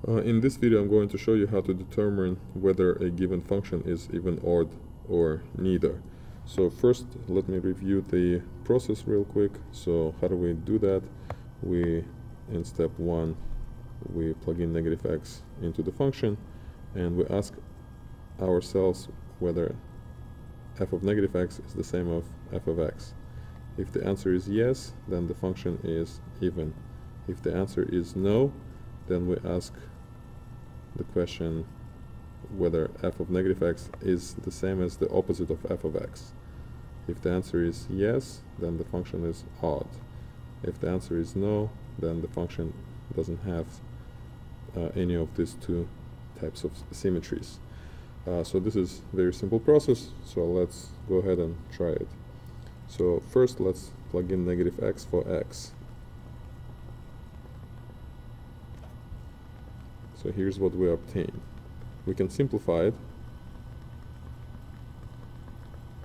In this video I'm going to show you how to determine whether a given function is even, odd, or neither. So first let me review the process real quick. So how do we do that? In step 1 we plug in negative x into the function and we ask ourselves whether f of negative x is the same of f of x. If the answer is yes, then the function is even. If the answer is no, then we ask the question whether f of negative x is the same as the opposite of f of x. If the answer is yes, then the function is odd. If the answer is no, then the function doesn't have any of these two types of symmetries. So this is a very simple process, so let's go ahead and try it. So first let's plug in negative x for x. So here's what we obtain. We can simplify it,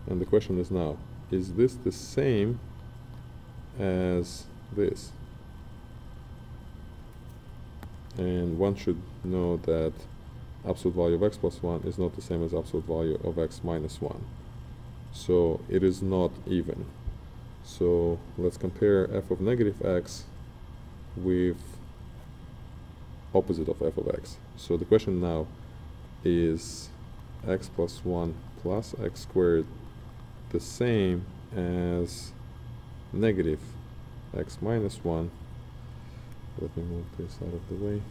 and the question is now, is this the same as this? And one should know that absolute value of x plus 1 is not the same as absolute value of x minus 1. So it is not even. So let's compare f of negative x with opposite of f of x. So the question now is x plus 1 plus x squared the same as negative x minus 1. Let me move this out of the way.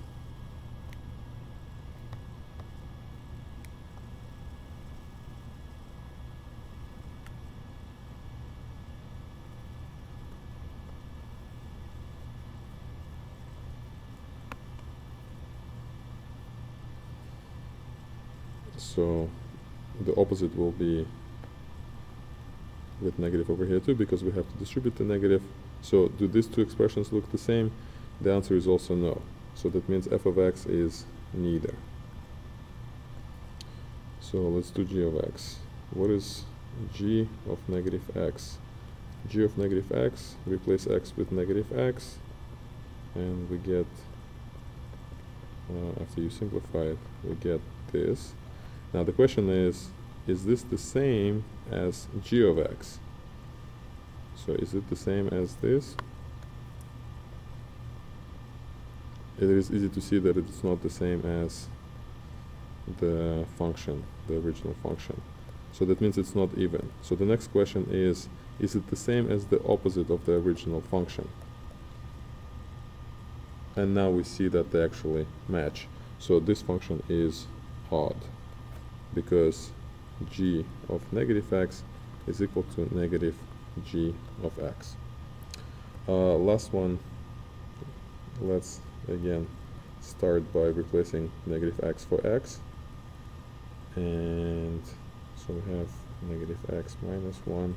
So the opposite will be with negative over here too, because we have to distribute the negative. So do these two expressions look the same? The answer is also no. So that means f of x is neither. So let's do g of x. What is g of negative x? G of negative x, replace x with negative x, and we get, after you simplify it, we get this. Now the question is this the same as g of x? So is it the same as this? It is easy to see that it's not the same as the function, the original function. So that means it's not even. So the next question is it the same as the opposite of the original function? And now we see that they actually match. So this function is odd, because g of negative x is equal to negative g of x. Last one, let's again start by replacing negative x for x, and so we have negative x minus 1,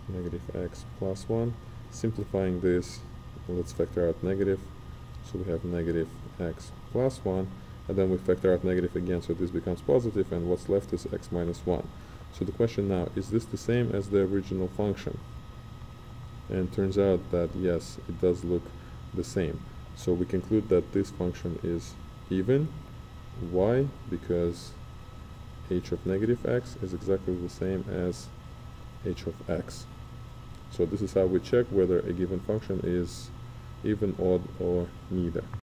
negative x plus 1. Simplifying this, let's factor out negative, so we have negative x plus 1, and then we factor out negative again, so this becomes positive, and what's left is x minus 1. So the question now, is this the same as the original function? And turns out that yes, it does look the same. So we conclude that this function is even. Why? Because h of negative x is exactly the same as h of x. So this is how we check whether a given function is even, odd, or neither.